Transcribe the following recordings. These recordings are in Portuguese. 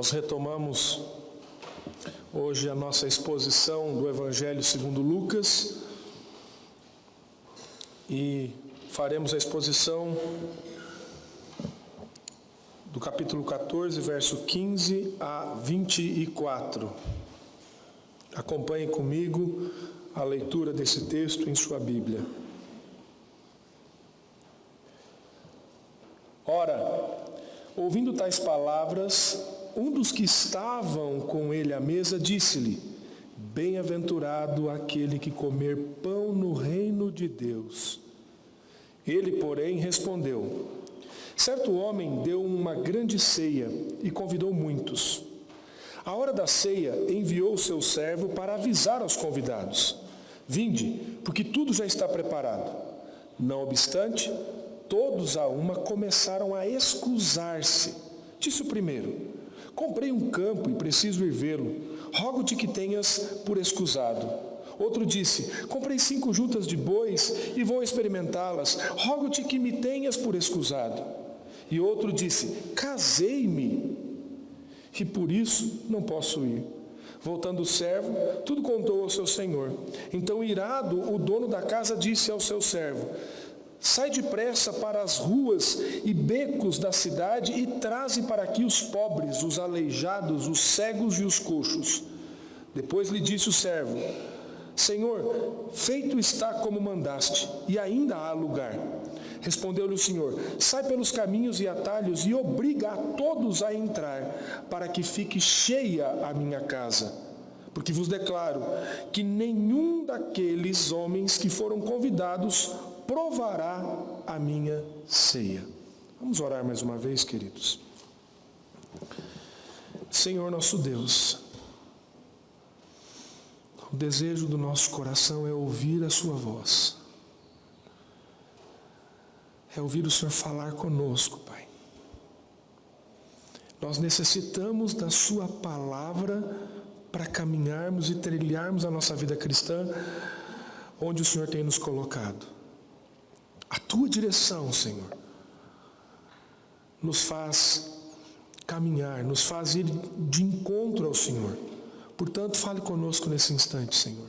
Nós retomamos hoje a nossa exposição do Evangelho segundo Lucas e faremos a exposição do capítulo 14, verso 15 a 24. Acompanhe comigo a leitura desse texto em sua Bíblia. Ora, ouvindo tais palavras, um dos que estavam com ele à mesa disse-lhe: Bem-aventurado aquele que comer pão no reino de Deus. Ele, porém, respondeu: Certo homem deu uma grande ceia e convidou muitos. À hora da ceia, enviou o seu servo para avisar aos convidados: Vinde, porque tudo já está preparado. Não obstante, todos a uma começaram a escusar-se. Disse o primeiro: Comprei um campo e preciso ir vê-lo. Rogo-te que tenhas por escusado. Outro disse: Comprei 5 juntas de bois e vou experimentá-las. Rogo-te que me tenhas por escusado. E outro disse: Casei-me e por isso não posso ir. Voltando o servo, tudo contou ao seu senhor. Então, irado, o dono da casa disse ao seu servo: Sai depressa para as ruas e becos da cidade e traze para aqui os pobres, os aleijados, os cegos e os coxos. Depois lhe disse o servo: Senhor, feito está como mandaste, e ainda há lugar. Respondeu-lhe o Senhor: Sai pelos caminhos e atalhos e obriga a todos a entrar, para que fique cheia a minha casa. Porque vos declaro que nenhum daqueles homens que foram convidados provará a minha ceia. Vamos orar mais uma vez, queridos. Senhor nosso Deus, o desejo do nosso coração é ouvir a sua voz. É ouvir o Senhor falar conosco, Pai. Nós necessitamos da sua palavra para caminharmos e trilharmos a nossa vida cristã onde o Senhor tem nos colocado. A tua direção, Senhor, nos faz caminhar, nos faz ir de encontro ao Senhor. Portanto, fale conosco nesse instante, Senhor.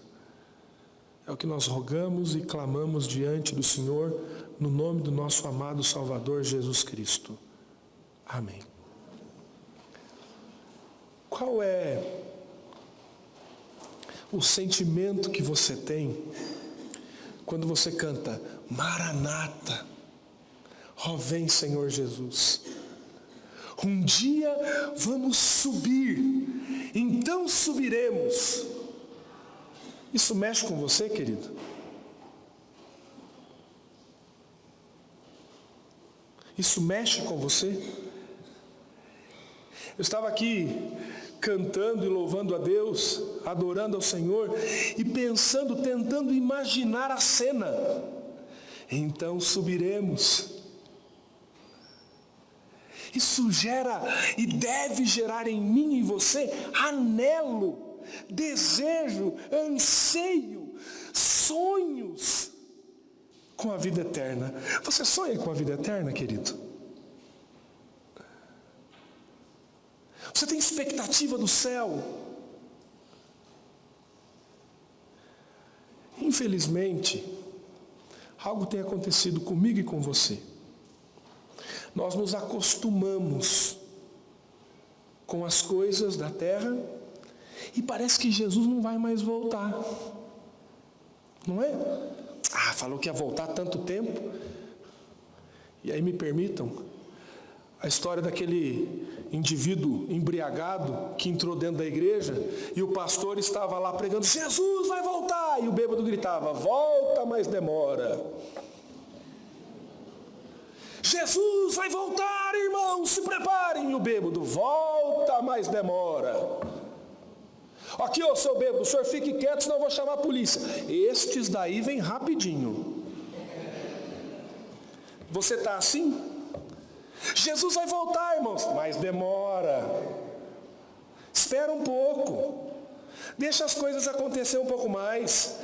É o que nós rogamos e clamamos diante do Senhor, no nome do nosso amado Salvador Jesus Cristo. Amém. Qual é o sentimento que você tem quando você canta Maranata, ó vem Senhor Jesus? Um dia vamos subir, então subiremos. Isso mexe com você, querido? Isso mexe com você? Eu estava aqui cantando e louvando a Deus, adorando ao Senhor e pensando, tentando imaginar a cena. Então subiremos. Isso gera e deve gerar em mim e em você anelo, desejo, anseio, sonhos com a vida eterna. Você sonha com a vida eterna, querido? Você tem expectativa do céu? Infelizmente, algo tem acontecido comigo e com você. Nós nos acostumamos com as coisas da terra e parece que Jesus não vai mais voltar. Não é? Falou que ia voltar há tanto tempo. E aí me permitam a história daquele indivíduo embriagado que entrou dentro da igreja e o pastor estava lá pregando: Jesus vai voltar! E o bêbado gritava: volta, mas demora. Jesus vai voltar, irmãos, se preparem. E o bêbado: volta, mas demora. Aqui, ô seu bêbado, o senhor fique quieto, senão eu vou chamar a polícia. Estes daí vêm rapidinho. Você está assim? Jesus vai voltar, irmãos, mas demora. Espera um pouco. Deixa as coisas acontecer um pouco mais.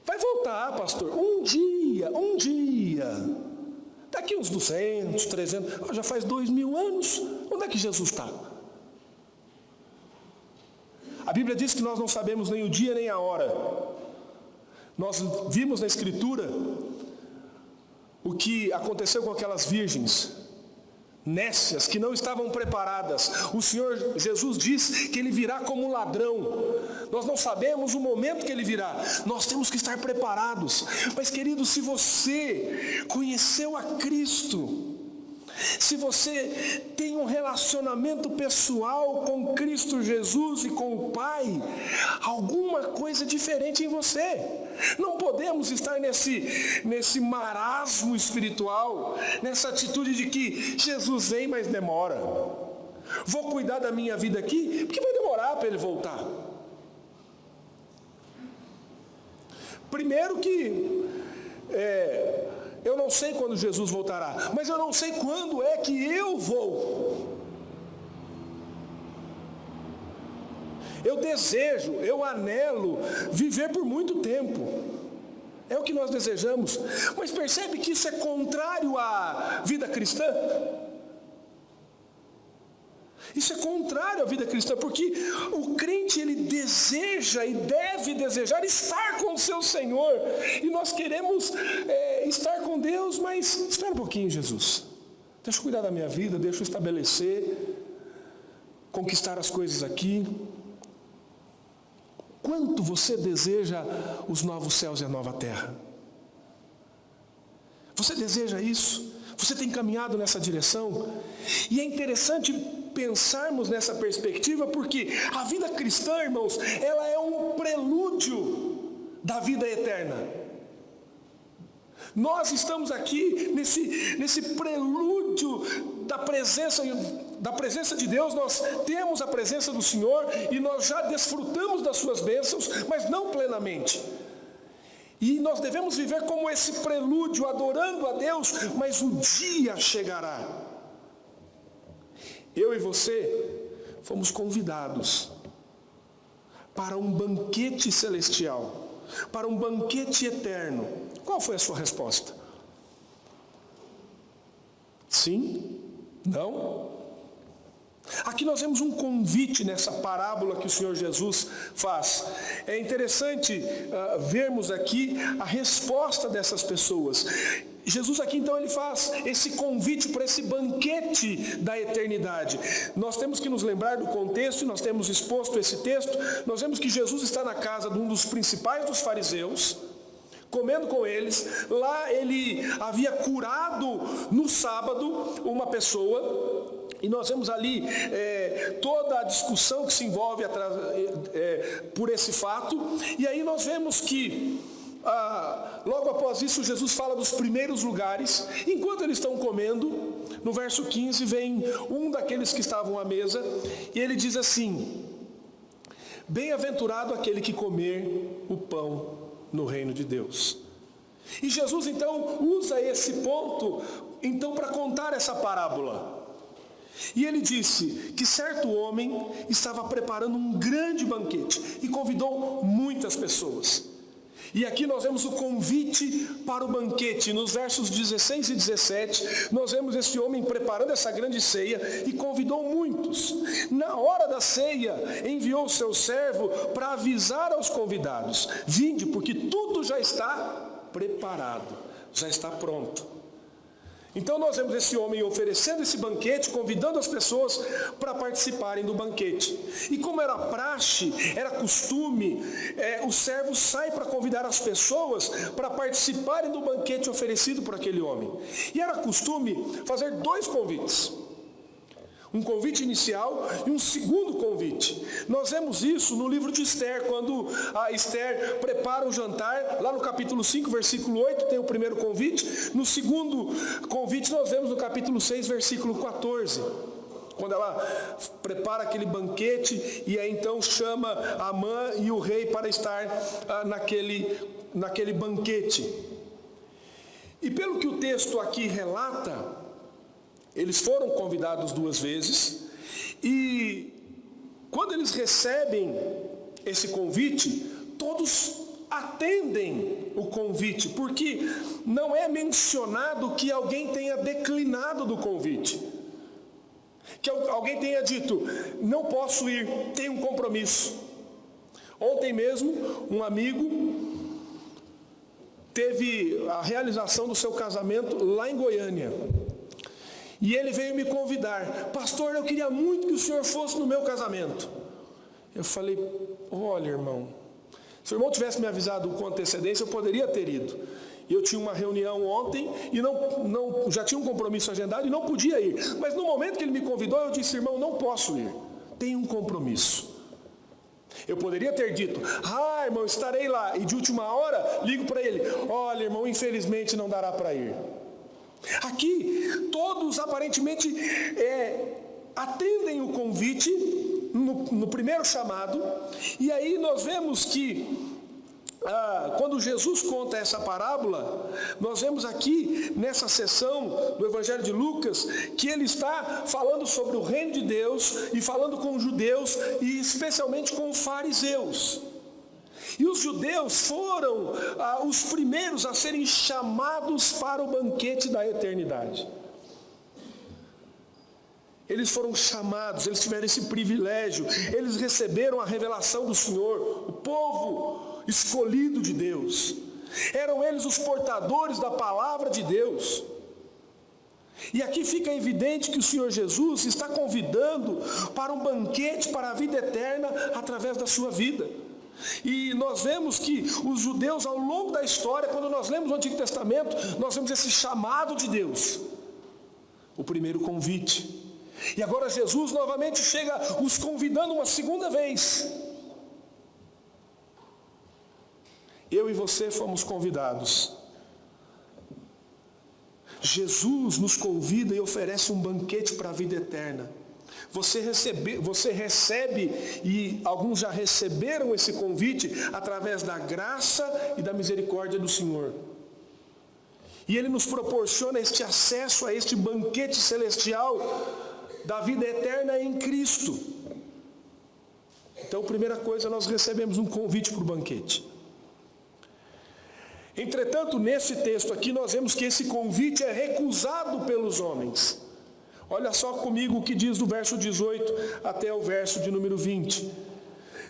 Vai voltar, pastor. Um dia. daqui uns 200, 300, já faz 2000 anos, onde é que Jesus está? A Bíblia diz que nós não sabemos nem o dia nem a hora. Nós vimos na Escritura o que aconteceu com aquelas virgens nécias que não estavam preparadas. O Senhor Jesus diz que Ele virá como um ladrão. Nós não sabemos o momento que Ele virá. Nós temos que estar preparados. Mas, querido, se você conheceu a Cristo, se você tem um relacionamento pessoal com Cristo Jesus e com o Pai, alguma coisa diferente em você. Não podemos estar nesse marasmo espiritual, nessa atitude de que Jesus vem, mas demora. Vou cuidar da minha vida aqui, porque vai demorar para Ele voltar. Primeiro que eu não sei quando Jesus voltará, mas eu não sei quando é que eu vou. Eu desejo, eu anelo viver por muito tempo. É o que nós desejamos. Mas percebe que isso é contrário à vida cristã? Isso é contrário à vida cristã, porque o crente, ele deseja e deve desejar estar com o seu Senhor. E nós queremos estar com Deus, mas espera um pouquinho, Jesus. Deixa eu cuidar da minha vida, deixa eu estabelecer, conquistar as coisas aqui. Quanto você deseja os novos céus e a nova terra? Você deseja isso? Você tem caminhado nessa direção? E é interessante pensarmos nessa perspectiva, porque a vida cristã, irmãos, ela é um prelúdio da vida eterna. Nós estamos aqui nesse prelúdio da presença de Deus. Nós temos a presença do Senhor e nós já desfrutamos das suas bênçãos, mas não plenamente. E nós devemos viver como esse prelúdio, adorando a Deus, mas o dia chegará. Eu e você fomos convidados para um banquete celestial, para um banquete eterno. Qual foi a sua resposta? Sim? Não? Aqui nós vemos um convite nessa parábola que o Senhor Jesus faz. É interessante vermos aqui a resposta dessas pessoas. Jesus aqui então ele faz esse convite para esse banquete da eternidade. Nós temos que nos lembrar do contexto, e nós temos exposto esse texto. Nós vemos que Jesus está na casa de um dos principais dos fariseus, comendo com eles. Lá ele havia curado no sábado uma pessoa. E nós vemos ali toda a discussão que se envolve por esse fato. E aí nós vemos que logo após isso Jesus fala dos primeiros lugares. Enquanto eles estão comendo, no verso 15 vem um daqueles que estavam à mesa e ele diz assim: bem-aventurado aquele que comer o pão no reino de Deus. E Jesus então usa esse ponto então para contar essa parábola. E ele disse que certo homem estava preparando um grande banquete e convidou muitas pessoas. E aqui nós vemos o convite para o banquete. Nos versos 16 e 17, nós vemos esse homem preparando essa grande ceia e convidou muitos. Na hora da ceia, enviou o seu servo para avisar aos convidados: vinde, porque tudo já está preparado, já está pronto. Então nós vemos esse homem oferecendo esse banquete, convidando as pessoas para participarem do banquete. E como era praxe, era costume, o servo sai para convidar as pessoas para participarem do banquete oferecido por aquele homem. E era costume fazer 2 convites. Um convite inicial e um segundo convite. Nós vemos isso no livro de Esther, quando a Esther prepara o jantar. Lá no capítulo 5, versículo 8, tem o primeiro convite. No segundo convite nós vemos no capítulo 6, versículo 14. Quando ela prepara aquele banquete e aí então chama Amã e o rei para estar naquele banquete. E pelo que o texto aqui relata, eles foram convidados 2 vezes, e quando eles recebem esse convite, todos atendem o convite, porque não é mencionado que alguém tenha declinado do convite, que alguém tenha dito, não posso ir, tenho um compromisso. Ontem mesmo, um amigo teve a realização do seu casamento lá em Goiânia, e ele veio me convidar, pastor, eu queria muito que o senhor fosse no meu casamento. Eu falei, olha, irmão, se o irmão tivesse me avisado com antecedência, eu poderia ter ido. Eu tinha uma reunião ontem e já tinha um compromisso agendado e não podia ir. Mas no momento que ele me convidou, eu disse, irmão, não posso ir. Tenho um compromisso. Eu poderia ter dito, irmão, estarei lá. E de última hora, ligo para ele, olha, irmão, infelizmente não dará para ir. Aqui, todos aparentemente atendem o convite no primeiro chamado, e aí nós vemos que quando Jesus conta essa parábola, nós vemos aqui nessa sessão do Evangelho de Lucas, que ele está falando sobre o reino de Deus, e falando com os judeus, e especialmente com os fariseus. E os judeus foram os primeiros a serem chamados para o banquete da eternidade. Eles foram chamados, eles tiveram esse privilégio, eles receberam a revelação do Senhor, o povo escolhido de Deus. Eram eles os portadores da palavra de Deus. E aqui fica evidente que o Senhor Jesus está convidando para um banquete para a vida eterna através da sua vida. E nós vemos que os judeus, ao longo da história, quando nós lemos o Antigo Testamento, nós vemos esse chamado de Deus, o primeiro convite. E agora Jesus novamente chega os convidando uma segunda vez. Eu e você fomos convidados. Jesus nos convida e oferece um banquete para a vida eterna. Você recebe, e alguns já receberam esse convite através da graça e da misericórdia do Senhor. E Ele nos proporciona este acesso a este banquete celestial da vida eterna em Cristo. Então, primeira coisa, nós recebemos um convite para o banquete. Entretanto, nesse texto aqui, nós vemos que esse convite é recusado pelos homens. Olha só comigo o que diz do verso 18 até o verso de número 20.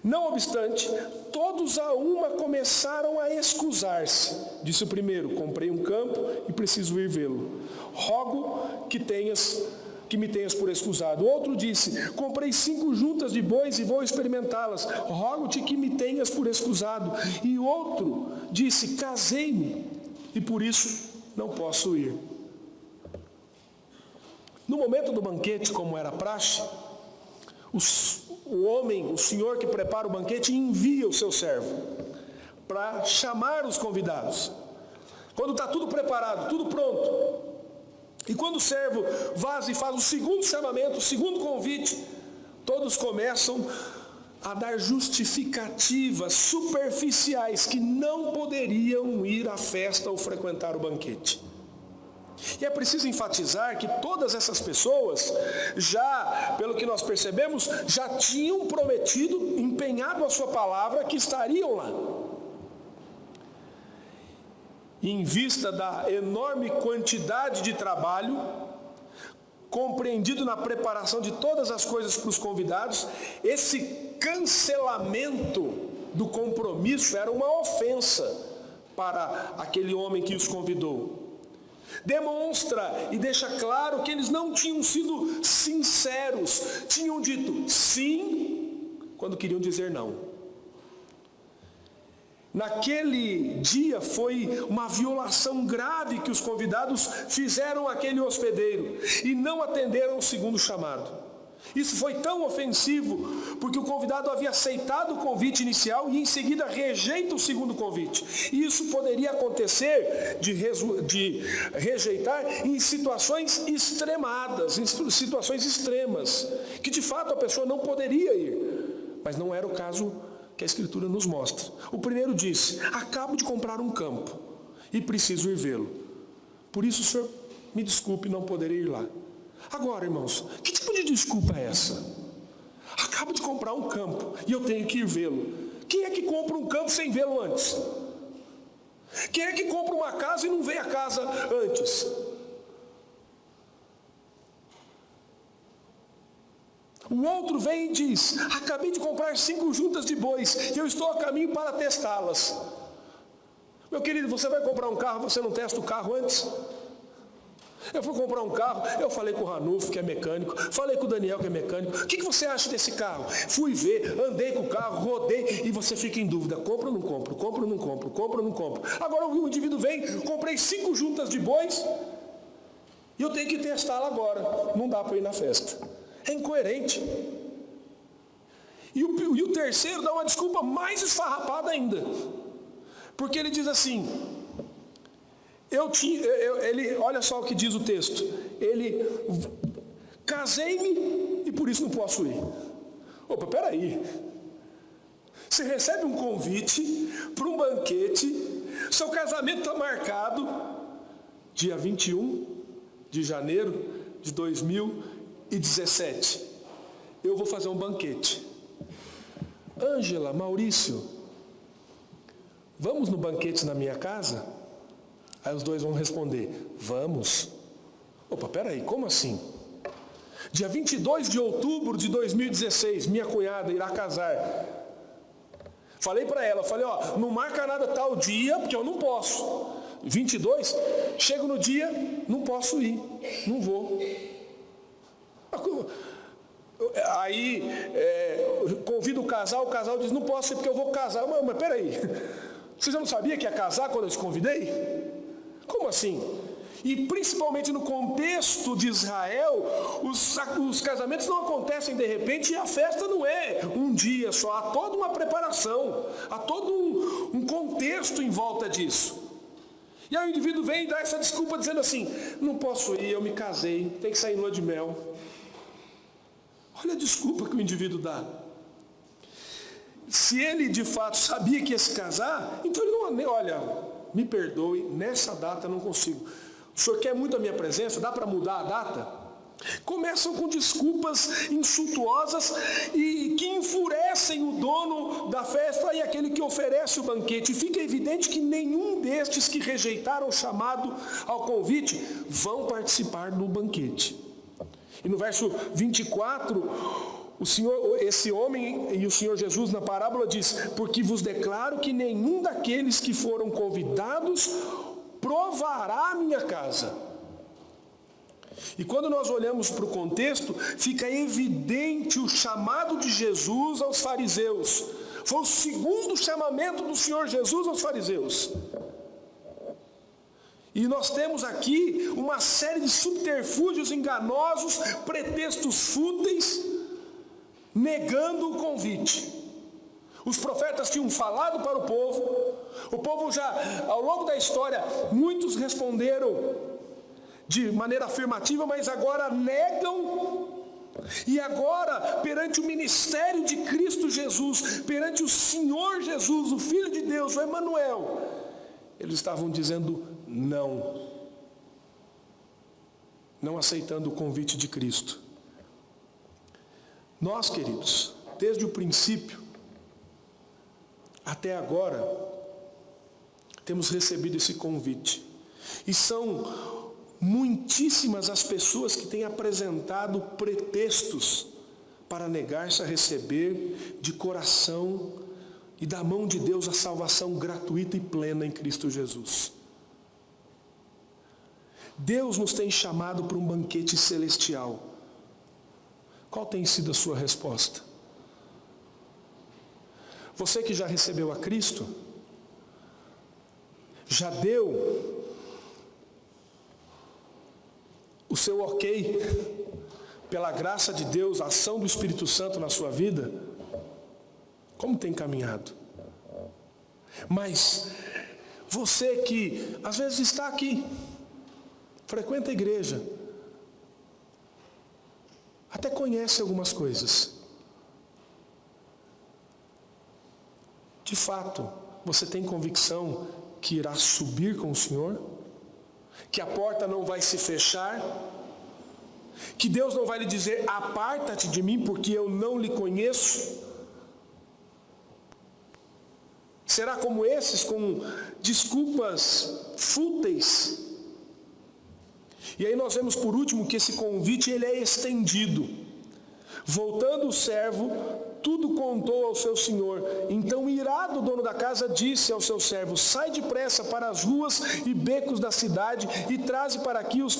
Não obstante, todos a uma começaram a excusar-se. Disse o primeiro, comprei um campo e preciso ir vê-lo. Rogo que me tenhas por excusado. O outro disse, comprei 5 juntas de bois e vou experimentá-las. Rogo-te que me tenhas por excusado. E o outro disse, casei-me e por isso não posso ir. No momento do banquete, como era praxe, o senhor que prepara o banquete envia o seu servo para chamar os convidados. Quando está tudo preparado, tudo pronto, e quando o servo vaza e faz o segundo chamamento, o segundo convite, todos começam a dar justificativas superficiais que não poderiam ir à festa ou frequentar o banquete. E é preciso enfatizar que todas essas pessoas, já, pelo que nós percebemos, já tinham prometido, empenhado a sua palavra, que estariam lá. E em vista da enorme quantidade de trabalho, compreendido na preparação de todas as coisas para os convidados, esse cancelamento do compromisso era uma ofensa para aquele homem que os convidou. Demonstra e deixa claro que eles não tinham sido sinceros, tinham dito sim quando queriam dizer não. Naquele dia foi uma violação grave que os convidados fizeram àquele hospedeiro e não atenderam o segundo chamado. Isso foi tão ofensivo porque o convidado havia aceitado o convite inicial e em seguida rejeita o segundo convite. E isso poderia acontecer de rejeitar em situações extremadas, em situações extremas, que de fato a pessoa não poderia ir, mas não era o caso que a Escritura nos mostra. O primeiro disse, acabo de comprar um campo e preciso ir vê-lo. Por isso, senhor, me desculpe, não poderei ir lá. Agora, irmãos, que tipo de desculpa é essa? Acabo de comprar um campo e eu tenho que ir vê-lo. Quem é que compra um campo sem vê-lo antes? Quem é que compra uma casa e não vê a casa antes? O outro vem e diz: acabei de comprar 5 juntas de bois e eu estou a caminho para testá-las. Meu querido, você vai comprar um carro, você não testa o carro antes? Eu fui comprar um carro, eu falei com o Ranulfo, que é mecânico, falei com o Daniel, que é mecânico. O que você acha desse carro? Fui ver, andei com o carro, rodei, e você fica em dúvida: compro ou não compro, compro ou não compro, compro ou não compro. Agora o indivíduo vem, comprei 5 juntas de bois e eu tenho que testá-la agora. Não dá para ir na festa. É incoerente. E o terceiro dá uma desculpa mais esfarrapada ainda. Porque ele diz assim: olha só o que diz o texto. Ele: casei-me e por isso não posso ir. Opa, peraí. Você recebe um convite para um banquete, seu casamento está marcado dia 21 de janeiro de 2017. Eu vou fazer um banquete. Ângela, Maurício, vamos no banquete na minha casa? Aí os dois vão responder: vamos. Opa, peraí, como assim? Dia 22 de outubro de 2016, minha cunhada irá casar. Falei para ela, não marca nada tal dia, porque eu não posso. 22, chego no dia, não posso ir, não vou. Aí, convido o casal diz: não posso ir porque eu vou casar. Mas peraí, você já não sabia que ia casar quando eu te convidei? Como assim? E principalmente no contexto de Israel, os casamentos não acontecem de repente e a festa não é um dia só. Há toda uma preparação, há todo um contexto em volta disso. E aí o indivíduo vem e dá essa desculpa dizendo assim: não posso ir, eu me casei, tem que sair em lua de mel. Olha a desculpa que o indivíduo dá. Se ele de fato sabia que ia se casar, então ele não, olha, me perdoe, nessa data eu não consigo. O senhor quer muito a minha presença? Dá para mudar a data? Começam com desculpas insultuosas e que enfurecem o dono da festa e aquele que oferece o banquete. E fica evidente que nenhum destes que rejeitaram o chamado ao convite vão participar do banquete. E no verso 24, esse homem e o Senhor Jesus na parábola diz: porque vos declaro que nenhum daqueles que foram convidados provará a minha casa. E quando nós olhamos para o contexto, fica evidente o chamado de Jesus aos fariseus. Foi o segundo chamamento do Senhor Jesus aos fariseus. E nós temos aqui uma série de subterfúgios enganosos, pretextos fúteis, negando o convite. Os profetas tinham falado para o povo já, ao longo da história, muitos responderam de maneira afirmativa, mas agora negam. E agora, perante o ministério de Cristo Jesus, perante o Senhor Jesus, o Filho de Deus, o Emanuel, eles estavam dizendo não aceitando o convite de Cristo. Nós, queridos, desde o princípio até agora, temos recebido esse convite. E são muitíssimas as pessoas que têm apresentado pretextos para negar-se a receber de coração e da mão de Deus a salvação gratuita e plena em Cristo Jesus. Deus nos tem chamado para um banquete celestial. Qual tem sido a sua resposta? Você que já recebeu a Cristo, já deu o seu ok pela graça de Deus, a ação do Espírito Santo na sua vida? Como tem caminhado? Mas você que às vezes está aqui, frequenta a igreja, até conhece algumas coisas. De fato, você tem convicção que irá subir com o Senhor? Que a porta não vai se fechar? Que Deus não vai lhe dizer: aparta-te de mim porque eu não lhe conheço? Será como esses, com desculpas fúteis? E aí nós vemos por último que esse convite ele é estendido. Voltando o servo, tudo contou ao seu senhor. Então, irado, o dono da casa disse ao seu servo: sai depressa para as ruas e becos da cidade e traze para aqui os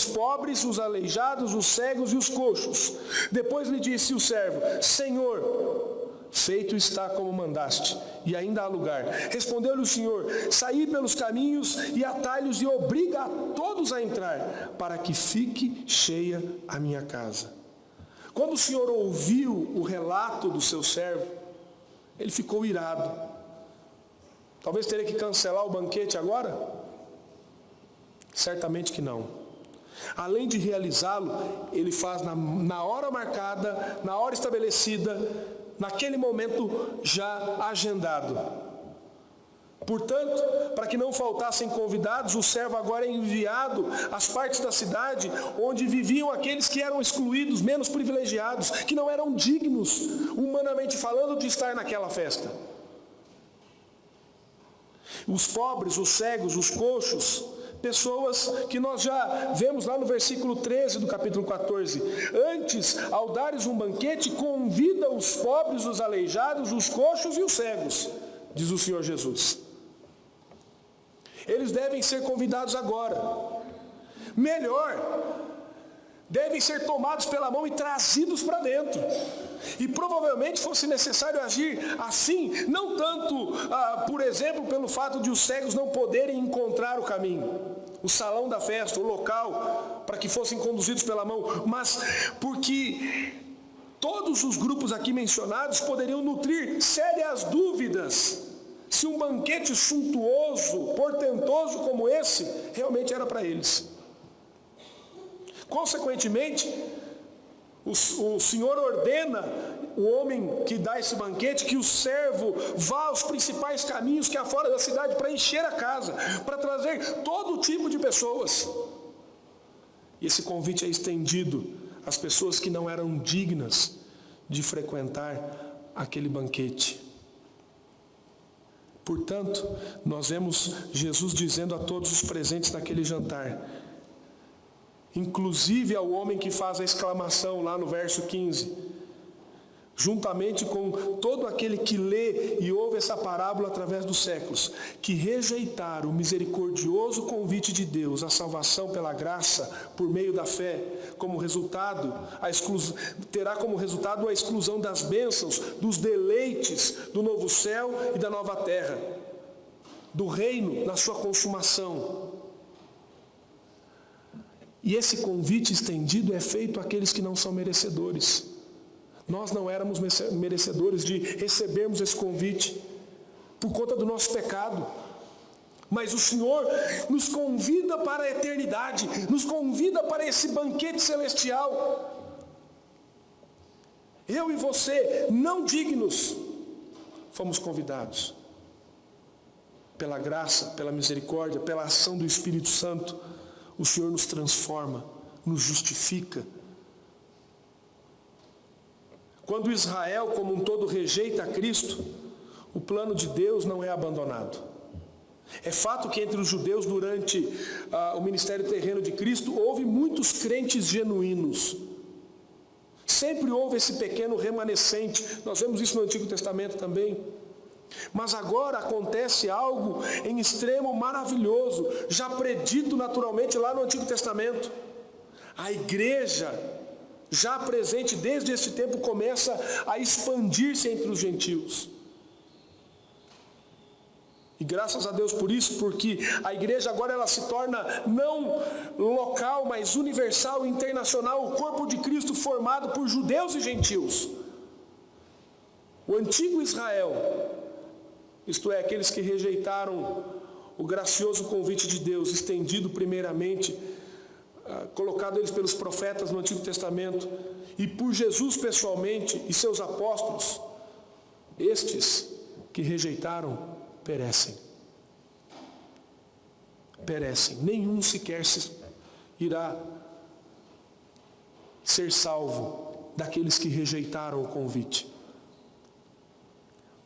pobres, os aleijados, os cegos e os coxos. Depois lhe disse o servo: Senhor, feito está como mandaste, e ainda há lugar. Respondeu-lhe o Senhor: saí pelos caminhos e atalhos e obriga a todos a entrar, para que fique cheia a minha casa. Quando o Senhor ouviu o relato do seu servo, ele ficou irado. Talvez teria que cancelar o banquete agora? Certamente que não. Além de realizá-lo, ele faz na hora marcada, na hora estabelecida, naquele momento já agendado. Portanto, para que não faltassem convidados, o servo agora é enviado às partes da cidade onde viviam aqueles que eram excluídos, menos privilegiados, que não eram dignos, humanamente falando, de estar naquela festa. Os pobres, os cegos, os coxos, pessoas que nós já vemos lá no versículo 13 do capítulo 14. Antes, ao dares um banquete, convida os pobres, os aleijados, os coxos e os cegos, diz o Senhor Jesus. Eles devem ser convidados agora. Melhor, devem ser tomados pela mão e trazidos para dentro. E provavelmente fosse necessário agir assim, não tanto, por exemplo, pelo fato de os cegos não poderem encontrar o caminho, o salão da festa, o local, para que fossem conduzidos pela mão, mas porque todos os grupos aqui mencionados poderiam nutrir sérias dúvidas se um banquete suntuoso, portentoso como esse, realmente era para eles. Consequentemente, o Senhor ordena o homem que dá esse banquete que o servo vá aos principais caminhos que há fora da cidade para encher a casa, para trazer todo tipo de pessoas. E esse convite é estendido às pessoas que não eram dignas de frequentar aquele banquete. Portanto, nós vemos Jesus dizendo a todos os presentes naquele jantar, inclusive ao homem que faz a exclamação lá no verso 15, juntamente com todo aquele que lê e ouve essa parábola através dos séculos, que rejeitar o misericordioso convite de Deus, a salvação pela graça, por meio da fé, como resultado, terá como resultado a exclusão das bênçãos, dos deleites do novo céu e da nova terra, do reino na sua consumação. E esse convite estendido é feito àqueles que não são merecedores. Nós não éramos merecedores de recebermos esse convite por conta do nosso pecado. Mas o Senhor nos convida para a eternidade, nos convida para esse banquete celestial. Eu e você, não dignos, fomos convidados. Pela graça, pela misericórdia, pela ação do Espírito Santo, o Senhor nos transforma, nos justifica. Quando Israel como um todo rejeita a Cristo, o plano de Deus não é abandonado. É fato que entre os judeus, durante o ministério terreno de Cristo, houve muitos crentes genuínos. Sempre houve esse pequeno remanescente. Nós vemos isso no Antigo Testamento também. Mas agora acontece algo em extremo maravilhoso, já predito naturalmente lá no Antigo Testamento. A igreja, já presente desde esse tempo, começa a expandir-se entre os gentios. E graças a Deus por isso, porque a igreja agora ela se torna não local, mas universal, internacional, o corpo de Cristo formado por judeus e gentios. O antigo Israel, isto é, aqueles que rejeitaram o gracioso convite de Deus, estendido primeiramente, colocado eles pelos profetas no Antigo Testamento, e por Jesus pessoalmente e seus apóstolos, estes que rejeitaram, perecem. Nenhum sequer irá ser salvo daqueles que rejeitaram o convite.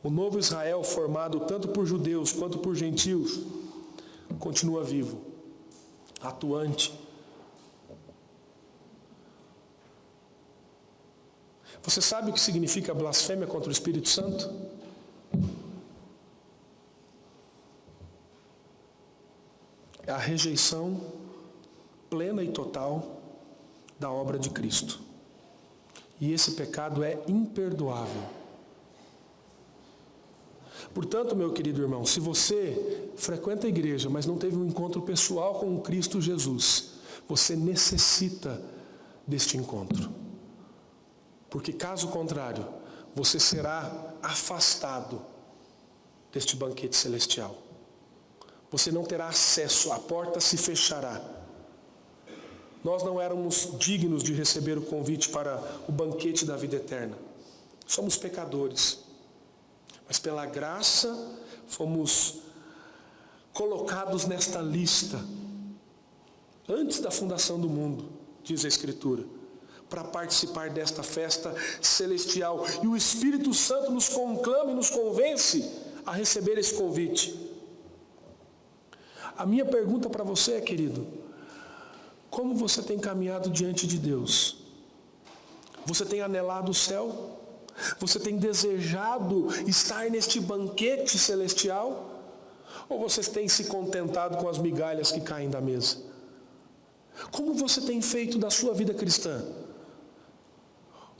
O novo Israel, formado tanto por judeus quanto por gentios, continua vivo, atuante. Você sabe o que significa blasfêmia contra o Espírito Santo? É a rejeição plena e total da obra de Cristo. E esse pecado é imperdoável. Portanto, meu querido irmão, se você frequenta a igreja, mas não teve um encontro pessoal com Cristo Jesus, você necessita deste encontro. Porque caso contrário, você será afastado deste banquete celestial. Você não terá acesso, a porta se fechará. Nós não éramos dignos de receber o convite para o banquete da vida eterna. Somos pecadores. Mas pela graça fomos colocados nesta lista antes da fundação do mundo, diz a Escritura, para participar desta festa celestial. E o Espírito Santo nos conclama e nos convence a receber esse convite. A minha pergunta para você é, querido, como você tem caminhado diante de Deus? Você tem anelado o céu? Você tem desejado estar neste banquete celestial? Ou você tem se contentado com as migalhas que caem da mesa? Como você tem feito da sua vida cristã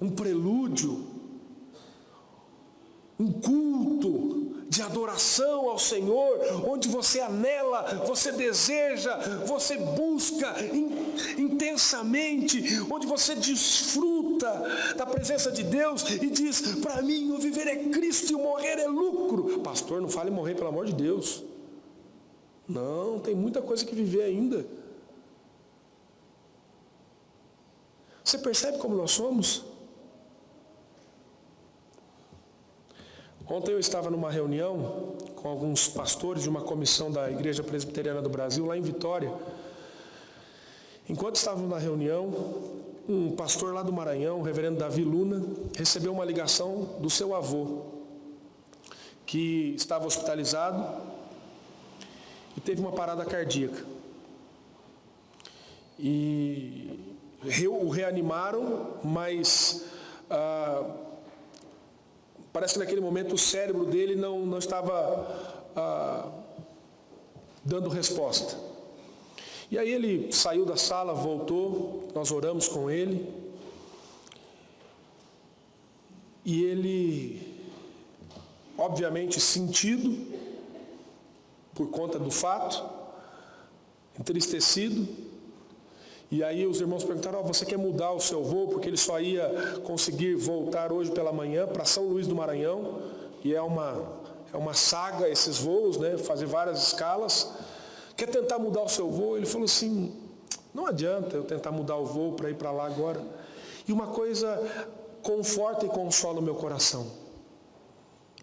um prelúdio, um culto de adoração ao Senhor, onde você anela, você deseja, você busca intensamente, onde você desfruta da presença de Deus e diz: para mim o viver é Cristo e o morrer é lucro. Pastor, não fale morrer, pelo amor de Deus. Não, tem muita coisa que viver ainda. Você percebe como nós somos? Ontem eu estava numa reunião com alguns pastores de uma comissão da Igreja Presbiteriana do Brasil, lá em Vitória. Enquanto estávamos na reunião, um pastor lá do Maranhão, o reverendo Davi Luna, recebeu uma ligação do seu avô, que estava hospitalizado e teve uma parada cardíaca. E o reanimaram, mas parece que naquele momento o cérebro dele não estava dando resposta. E aí ele saiu da sala, voltou, nós oramos com ele. E ele, obviamente sentido por conta do fato, entristecido. E aí os irmãos perguntaram: você quer mudar o seu voo? Porque ele só ia conseguir voltar hoje pela manhã para São Luís do Maranhão. E é uma saga esses voos, né? Fazer várias escalas. Quer tentar mudar o seu voo? Ele falou assim: não adianta eu tentar mudar o voo para ir para lá agora. E uma coisa conforta e consola o meu coração: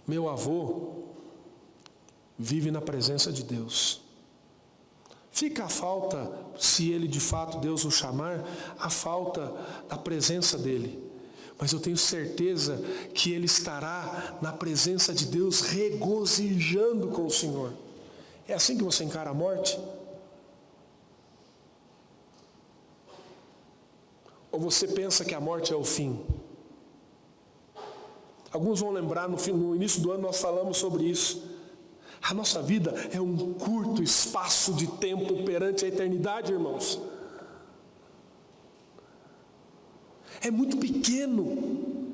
meu avô vive na presença de Deus. Fica a falta, se ele de fato Deus o chamar, a falta da presença dele. Mas eu tenho certeza que ele estará na presença de Deus, regozijando com o Senhor. É assim que você encara a morte? Ou você pensa que a morte é o fim? Alguns vão lembrar, no início do ano nós falamos sobre isso. A nossa vida é um curto espaço de tempo perante a eternidade, irmãos. É muito pequeno.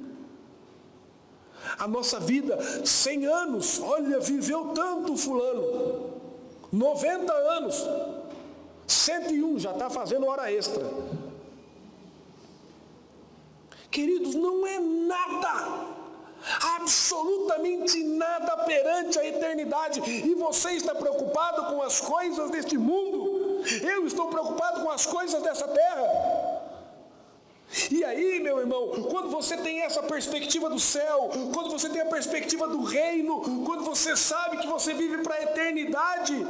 A nossa vida, 100 anos, olha, viveu tanto fulano. 90 anos, 101, já está fazendo hora extra. Queridos, não é nada. Absolutamente nada perante a eternidade. E você está preocupado com as coisas deste mundo? Eu estou preocupado com as coisas dessa terra. E aí, meu irmão, quando você tem essa perspectiva do céu, quando você tem a perspectiva do reino, quando você sabe que você vive para a eternidade,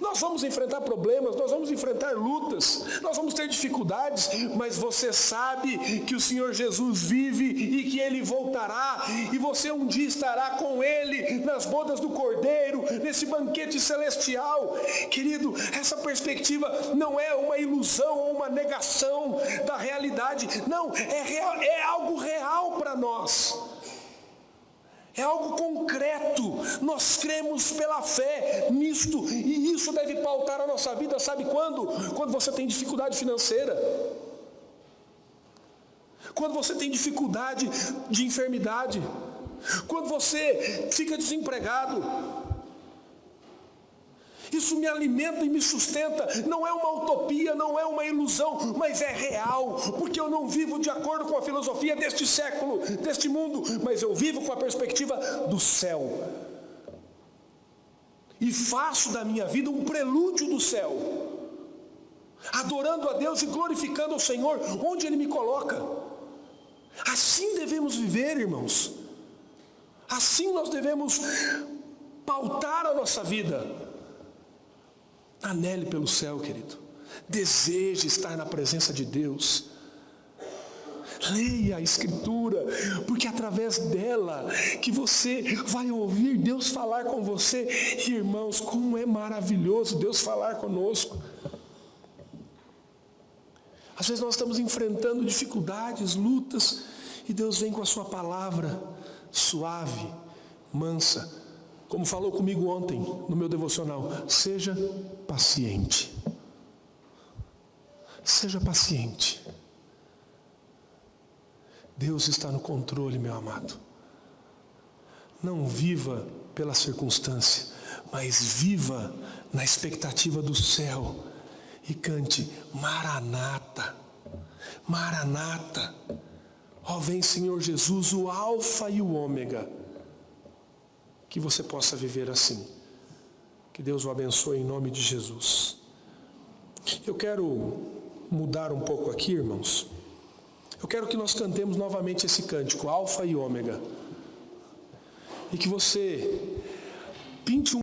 nós vamos enfrentar problemas, nós vamos enfrentar lutas, nós vamos ter dificuldades, mas você sabe que o Senhor Jesus vive e que Ele voltará, e você um dia estará com Ele nas bodas do Cordeiro, nesse banquete celestial. Querido, essa perspectiva não é uma ilusão ou uma negação da realidade. Não, é real, é algo real para nós. É algo concreto. Nós cremos pela fé nisto, e isso deve pautar a nossa vida, sabe quando? Quando você tem dificuldade financeira. Quando você tem dificuldade de enfermidade. Quando você fica desempregado. Isso me alimenta e me sustenta. Não é uma utopia, não é uma ilusão, mas é real, porque eu não vivo de acordo com a filosofia deste século, deste mundo, mas eu vivo com a perspectiva do céu. E faço da minha vida um prelúdio do céu, adorando a Deus e glorificando ao Senhor onde Ele me coloca. Assim devemos viver, irmãos. Assim nós devemos pautar a nossa vida. Anele pelo céu, querido. Deseje estar na presença de Deus. Leia a Escritura, porque é através dela que você vai ouvir Deus falar com você. E, irmãos, como é maravilhoso Deus falar conosco. Às vezes nós estamos enfrentando dificuldades, lutas, e Deus vem com a sua palavra suave, mansa. Como falou comigo ontem no meu devocional, seja paciente. Seja paciente. Deus está no controle, meu amado. Não viva pela circunstância, mas viva na expectativa do céu. E cante, Maranata, Maranata. Ó, vem Senhor Jesus, o Alfa e o Ômega. Que você possa viver assim. Que Deus o abençoe em nome de Jesus. Eu quero mudar um pouco aqui, irmãos. Eu quero que nós cantemos novamente esse cântico, Alfa e Ômega. E que você pinte um